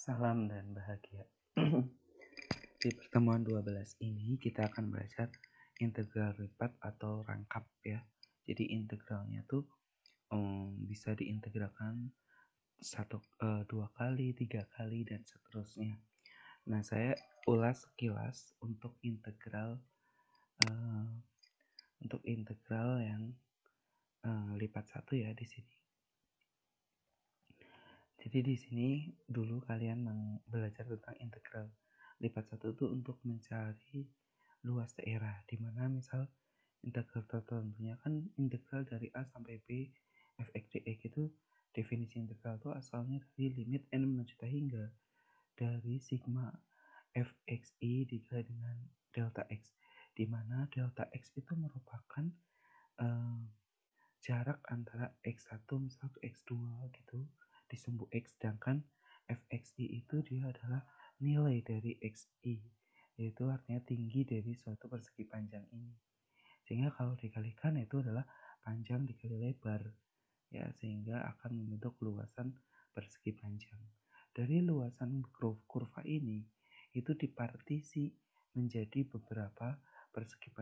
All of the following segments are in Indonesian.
Salam dan bahagia. Di pertemuan 12 ini kita akan belajar integral lipat atau rangkap ya. Jadi integralnya tuh bisa diintegralkan 2 kali, 3 kali dan seterusnya. Nah, saya ulas sekilas untuk integral yang lipat 1 ya di sini. Jadi di sini dulu kalian belajar tentang integral lipat 1 itu untuk mencari luas daerah, di mana misal integral tertentunya kan integral dari A sampai B fx dx itu definisi integral itu asalnya dari limit n mencapai hingga dari sigma fxi dikali dengan delta x, di mana delta x itu merupakan jarak antara x1 misal ke x2 gitu disumbu x, sedangkan fxi itu dia adalah nilai dari xi, yaitu artinya tinggi dari suatu persegi panjang ini, sehingga kalau dikalikan itu adalah panjang dikali lebar ya, sehingga akan membentuk luasan persegi panjang. Dari luasan kurva ini itu dipartisi menjadi beberapa persegi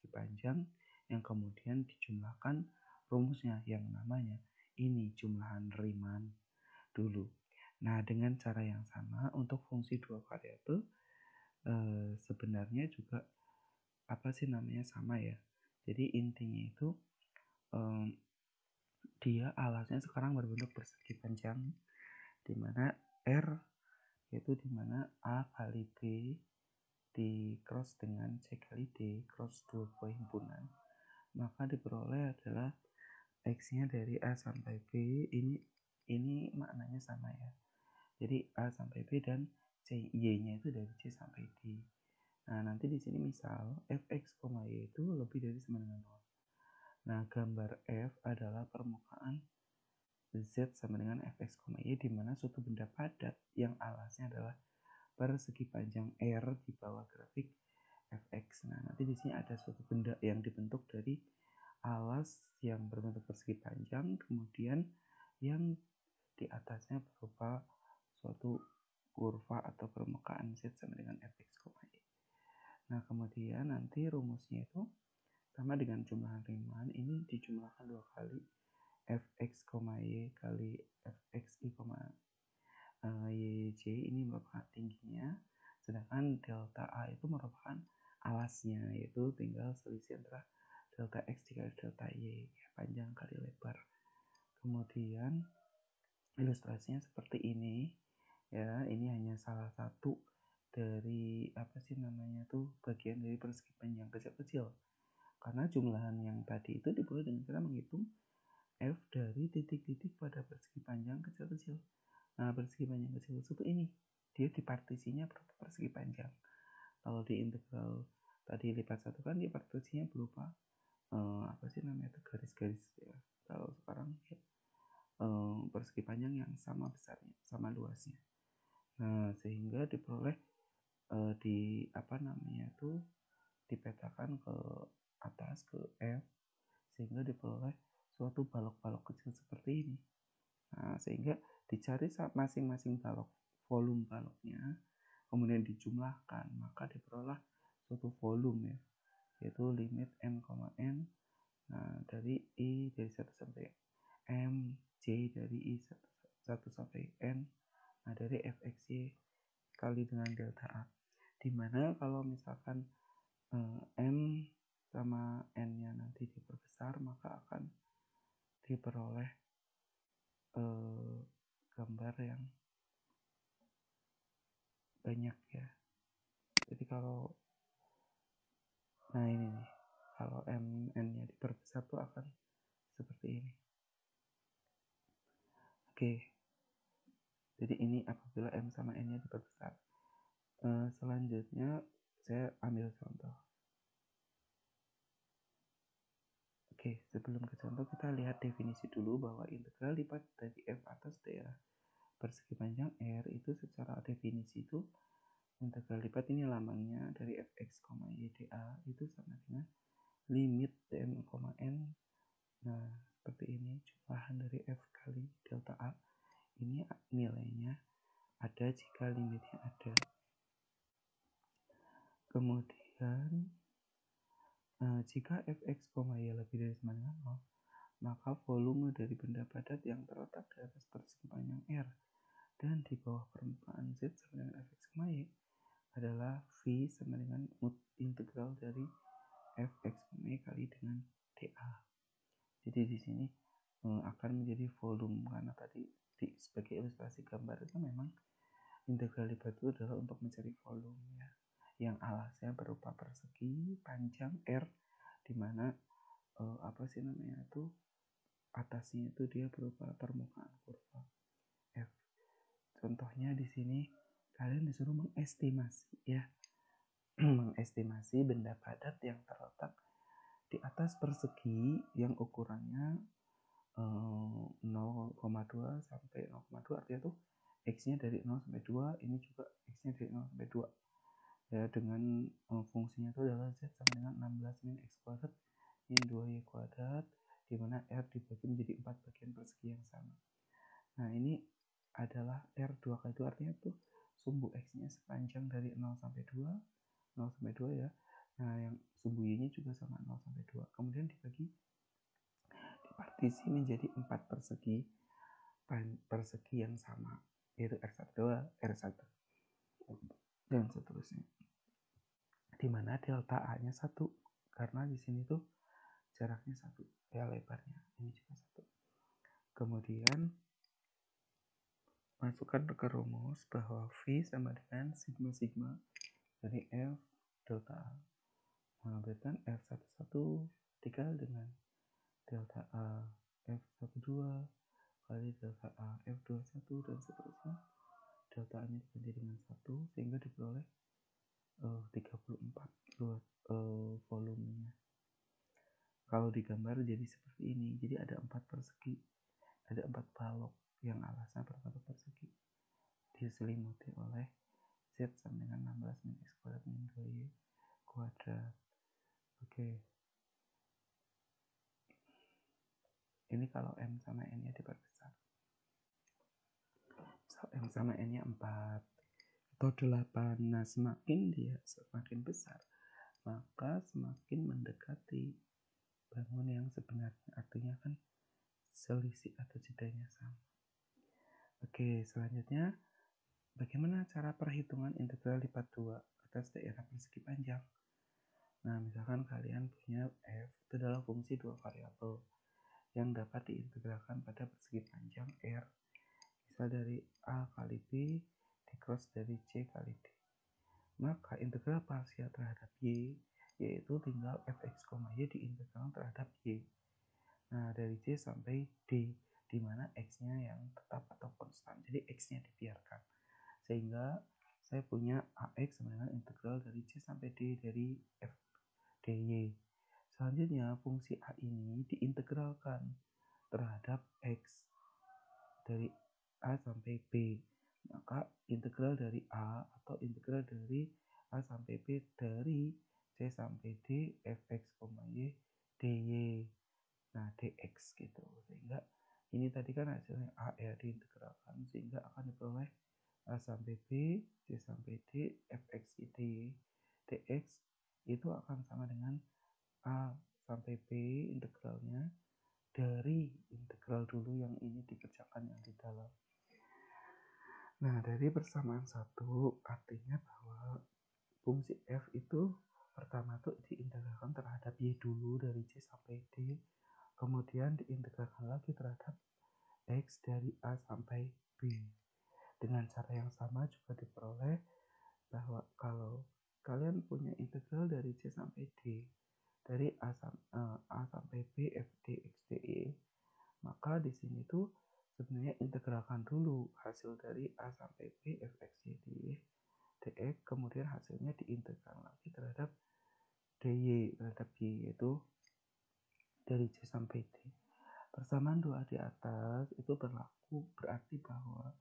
panjang yang kemudian dijumlahkan rumusnya yang namanya ini jumlahan Riemann dulu. Nah, dengan cara yang sama untuk fungsi dua variabel sebenarnya juga sama ya. Jadi intinya itu dia alasnya sekarang berbentuk persegi panjang, di mana R yaitu di mana A kali B di cross dengan C kali D cross dua buah himpunan, maka diperoleh adalah X-nya dari A sampai B ini maknanya sama ya. Jadi A sampai B dan Y-nya itu dari C sampai D. Nah, nanti di sini misal fx, y itu lebih dari sama dengan 0. Nah, gambar F adalah permukaan Z sama dengan fx, y di mana suatu benda padat yang alasnya adalah persegi panjang R di bawah grafik fx. Nah, nanti di sini ada suatu benda yang dibentuk dari alas yang berbentuk persegi panjang, kemudian yang di atasnya berupa suatu kurva atau permukaan Z sama dengan fx, y. Nah, kemudian nanti rumusnya itu sama dengan jumlahan Riemann, ini dijumlahkan 2 kali fx, y kali fxi, yj ini merupakan tingginya, sedangkan delta A itu merupakan alasnya, yaitu tinggal selisih antara delta x dikali delta y ya, panjang kali lebar. Kemudian ilustrasinya seperti ini ya, ini hanya salah satu dari bagian dari persegi panjang kecil-kecil, karena jumlahan yang tadi itu diperoleh dengan cara menghitung f dari titik-titik pada persegi panjang kecil-kecil. Nah, persegi panjang kecil-kecil ini dia dipartisinya berapa persegi panjang. Kalau di integral tadi lipat 1 kan dipartisinya berupa garis-garis ya. Kalau sekarang ya, persegi panjang yang sama besarnya, sama luasnya. Nah, sehingga diperoleh dipetakan ke atas ke F, sehingga diperoleh suatu balok-balok kecil seperti ini. Nah, sehingga dicari masing-masing volume baloknya, kemudian dijumlahkan, maka diperoleh suatu volume ya, yaitu limit m, nah dari I dari 1 sampai M, J dari I 1 sampai N, nah dari fxy kali dengan delta A, dimana kalau misalkan M sama N-nya nanti diperbesar, maka akan diperoleh gambar yang banyak ya. Jadi kalau ini nih, kalau N-nya diperbesar tuh akan seperti ini. Oke. Jadi ini apabila M sama N-nya diperbesar. Selanjutnya saya ambil contoh. Oke, sebelum ke contoh kita lihat definisi dulu bahwa integral lipat dari F atas daerah persegi panjang R itu secara definisi itu integral lipat ini lambangnya dari fx, y dA itu sama dengan limit dm, n. Nah, seperti ini jumlahan dari f kali delta A. Ini nilainya ada jika limitnya ada. Kemudian jika fx, y lebih dari sama dengan 0, maka volume dari benda padat yang terletak di atas persegi panjang R dan di bawah permukaan Z sama dengan fx, y adalah V sama dengan integral dari fx, y kali dengan dA. Jadi di sini akan menjadi volume, karena tadi sebagai ilustrasi gambar itu memang integral lipat itu adalah untuk mencari volume ya, yang alasnya berupa persegi panjang R, dimana atasnya itu dia berupa permukaan kurva F. Contohnya di sini kalian disuruh mengestimasi ya, mengestimasi benda padat yang terletak di atas persegi yang ukurannya 0,2 sampai 0,2, artinya tuh x-nya dari 0 sampai 2, ini juga x-nya dari 0 sampai 2 ya, dengan fungsinya itu adalah z sama dengan 16 min x kuadrat min 2y kuadrat, dimana R dibagi menjadi 4 bagian persegi yang sama. Nah ini adalah R 2 kali 2, artinya tuh sumbu x-nya sepanjang dari 0 sampai 2 ya. Nah yang sumbu y-nya juga sama 0 sampai 2, kemudian dibagi dipartisi menjadi 4 persegi yang sama, yaitu R1, R1 dan seterusnya, dimana delta A-nya 1, karena di sini tuh jaraknya 1 ya, lebarnya ini juga 1. Kemudian masukkan ke rumus bahwa V sama dengan sigma dari F delta A. Mengambilkan F11 dikali dengan delta A F12 kali delta A F21 dan seterusnya. Delta A-nya diganti dengan 1 sehingga diperoleh 34 volumenya. Kalau digambar jadi seperti ini, jadi ada 4 persegi, ada 4 balok yang alasnya berbentuk persegi, diselimuti oleh Z sama dengan 16 min x kuadrat min 2y kuadrat. Oke, ini kalau M sama N nya diperbesar, misal M sama N nya 4 atau 8, nah semakin besar, maka semakin mendekati bangun yang sebenarnya, artinya kan selisih atau jedanya sama. Oke, selanjutnya bagaimana cara perhitungan integral lipat 2 atas daerah persegi panjang? Nah, misalkan kalian punya f itu adalah fungsi 2 variabel yang dapat diintegralkan pada persegi panjang R, misal dari A kali B dikros dari C kali D. Maka integral parsial terhadap Y yaitu tinggal fx, y diintegralkan terhadap Y. Nah, dari C sampai D, di mana x-nya yang tetap atau konstan, jadi x-nya dibiarkan, sehingga saya punya ax sama dengan integral dari C sampai D dari f dy. Selanjutnya fungsi a ini diintegralkan terhadap x dari a sampai b, maka integral dari a atau integral dari a sampai b dari C sampai D fx, y dy. Nah, dx gitu, sehingga ini tadi kan hasilnya a ya, diintegralkan sehingga akan diperoleh a sampai b, c sampai d, fx dy. Dx itu akan sama dengan a sampai b integralnya dari integral dulu yang ini dikerjakan yang di dalam. Nah, dari persamaan 1 artinya bahwa fungsi f itu pertama tuh diintegralkan terhadap y dulu dari C sampai D, kemudian diintegralkan lagi terhadap x dari A sampai B. Dengan cara yang sama juga diperoleh bahwa kalau kalian punya integral dari C sampai D dari A sampai B f dx dy, maka di sini tuh sebenarnya integralkan dulu hasil dari A sampai B fx dy dx, kemudian hasilnya diintegralkan lagi terhadap dy terhadap y, yaitu dari C sampai D. Persamaan 2 di atas itu berlaku, berarti bahwa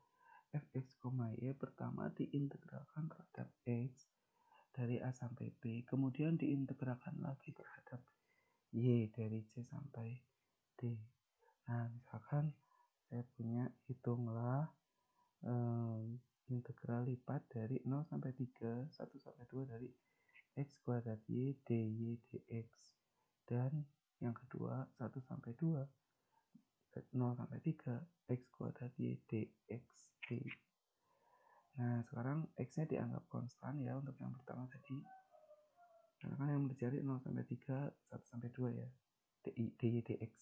fx, y pertama diintegralkan terhadap x dari A sampai B, kemudian diintegralkan lagi terhadap y dari C sampai D. Nah, misalkan saya punya, hitunglah integral lipat dari 0 sampai 3, 1 sampai 2 dari x kuadrat y dy dx. Dan yang kedua 1 sampai 2, 0 sampai 3, x kuadrat y dx dy. Nah, sekarang x-nya dianggap konstan ya untuk yang pertama tadi. Karena kan yang dicari 0 sampai 3, 1 sampai 2 ya. dy dx.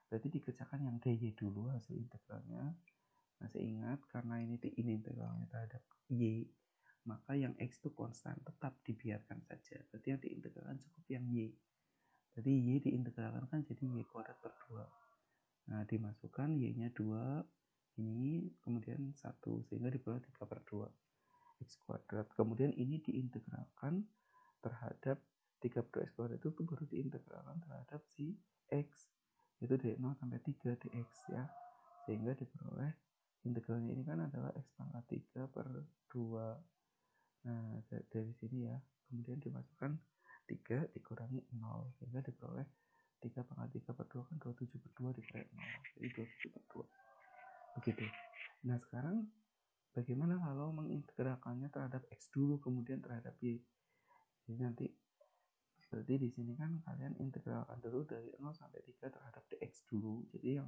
Berarti dikerjakan yang dy dulu hasil integralnya. Masih ingat karena ini integralnya terhadap y, maka yang x itu konstan, tetap dibiarkan saja. Berarti yang diintegralkan cukup yang y. Jadi y diintegralkan kan jadi y kuadrat per 2. Nah, dimasukkan y-nya 2, ini kemudian 1, sehingga diperoleh 3 per 2 x kuadrat. Kemudian ini diintegralkan terhadap 3 per 2 x kuadrat itu baru diintegralkan terhadap si x, itu dari 0 sampai 3 dx ya. Sehingga diperoleh integralnya ini kan adalah x pangkat 3 per 2. Nah, dari sini ya, kemudian dimasukkan 3 dikurangi 0, sehingga diperoleh 3 pangkat 3 per 2 kan 27 per 2 dikurangi 0, jadi 27 per 2. Begitu. Nah, sekarang bagaimana kalau mengintegralkannya terhadap x dulu, kemudian terhadap y? Jadi nanti berarti di sini kan kalian integralkan dulu dari 0 sampai 3 terhadap dx dulu. Jadi yang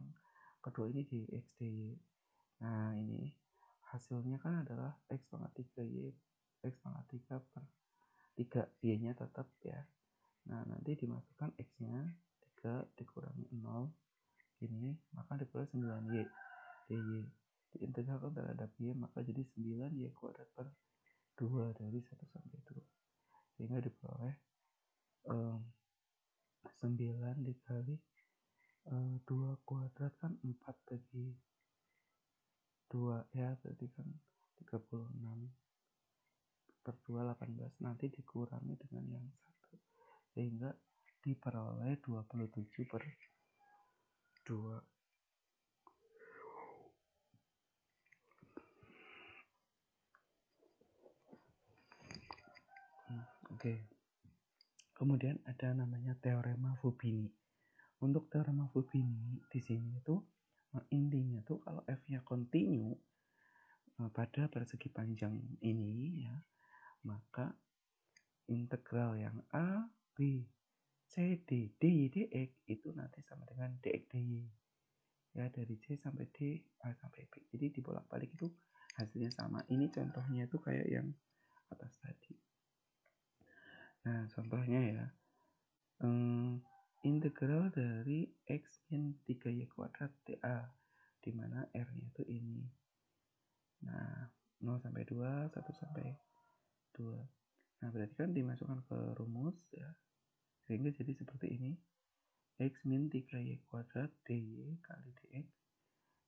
kedua ini dx dy. Nah, ini hasilnya kan adalah x pangkat 3 y, x pangkat 3 per 3, y-nya tetap ya. Nah, nanti dimasukkan x-nya 3 dikurangi 0 ini, maka diperoleh 9y dy. Diintegralkan terhadap y, maka jadi 9y kuadrat per 2 dari 1 sampai 2. Sehingga diperoleh 9 dikali 2 kuadrat kan 4 bagi 2 ya, berarti kan 36 per 2, 18. Nanti dikurangi dengan yang 1, sehingga diperoleh 27 per 2. Oke. Kemudian ada namanya teorema Fubini. Untuk teorema Fubini di sini itu intinya tuh kalau f-nya kontinu pada persegi panjang ini ya, maka integral yang a, b, c, d, dy, dx itu nanti sama dengan dx dy. Ya, dari c sampai d, a sampai b. Jadi dibolak-balik itu hasilnya sama. Ini contohnya itu kayak yang atas tadi. Nah, contohnya ya, integral dari x min 3y kuadrat dA, di mana r-nya itu ini. Nah, 0 sampai 2, 1 sampai 2. Nah, berarti kan dimasukkan ke rumus ya, sehingga jadi seperti ini. X min 3y kuadrat dy kali dx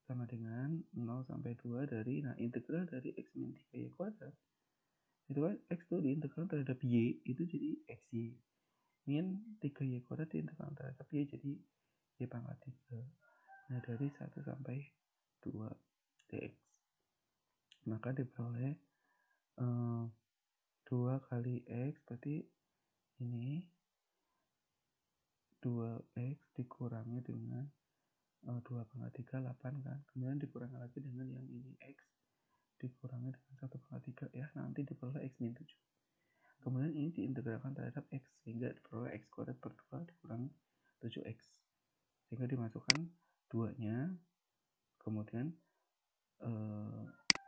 sama dengan 0 sampai 2 dari, nah integral dari x min 3y kuadrat itu kan x itu diintegralkan terhadap y, itu jadi xy min 3y kuadrat diintegralkan terhadap y, jadi y pangkat 3. Nah, dari 1 sampai 2 dx, maka diperoleh 2 kali x, berarti ini 2x dikurangi dengan 2 pangkat 3, 8 kan, kemudian dikurangi lagi dengan yang ini x dikurangi dengan 1 pangkat 3 ya, nanti diperoleh x min 7. Kemudian ini diintegralkan terhadap x, sehingga diperoleh x kuadrat per 2 dikurangi 7x, sehingga dimasukkan 2 nya, kemudian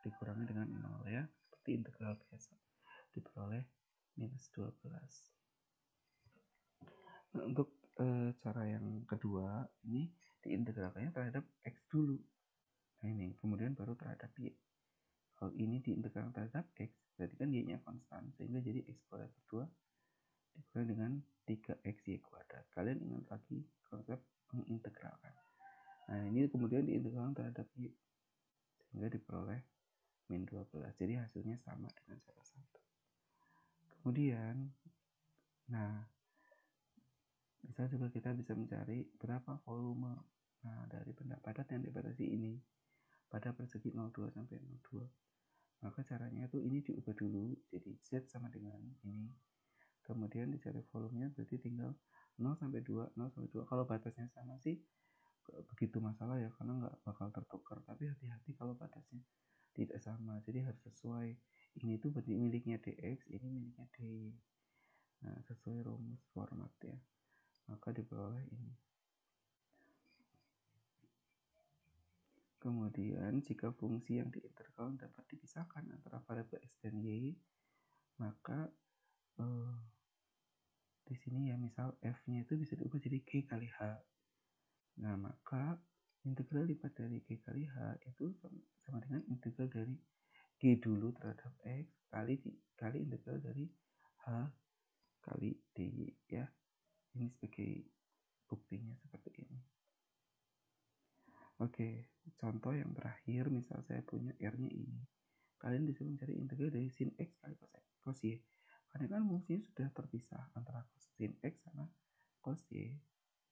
dikurangi dengan 0 ya, seperti integral biasa, diperoleh minus 12. Nah, untuk cara yang kedua ini diintegralkannya terhadap x dulu. Nah, ini kemudian baru terhadap y. Kalau ini diintegralkan terhadap x, berarti kan y-nya konstan, sehingga jadi x kuadrat per 2 dikurangi dengan 3xy kuadrat. Kalian ingat lagi konsep mengintegralkan. Nah, ini kemudian diintegralkan terhadap y, sehingga diperoleh min 12. Jadi hasilnya sama dengan cara 1. Kemudian, nah, bisa juga kita bisa mencari berapa volume dari benda padat yang dibatasi ini pada persegi 02 sampai 02. Maka caranya itu ini diubah dulu jadi Z sama dengan ini. Kemudian dicari volumenya, berarti tinggal 0 sampai 2, 0 sampai 2. Kalau batasnya sama sih begitu masalah ya, karena nggak bakal tertukar. Tapi hati-hati kalau batasnya tidak sama, jadi harus sesuai. Ini tuh berarti miliknya dx, ini miliknya dy. Nah, sesuai rumus format ya, maka diperoleh ini. Kemudian jika fungsi yang diintegral dapat dipisahkan antara variabel x dan y, maka di sini ya, misal f-nya itu bisa diubah jadi g kali h. Nah, maka integral lipat dari g kali h itu sama dengan integral dari g dulu terhadap x kali integral dari h kali dy ya. Ini sebagai buktinya seperti ini. Oke, contoh yang terakhir, misal saya punya r-nya ini. Kalian disuruh mencari integral dari sin x kali cos y. Karena kan fungsinya sudah terpisah antara sin x sama cos y,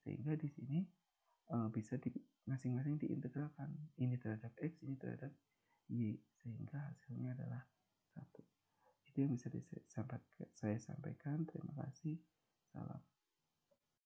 sehingga di sini bisa masing-masing diintegralkan. Ini terhadap x, ini terhadap y, sehingga hasilnya adalah 1. Itu yang bisa saya sampaikan. Terima kasih.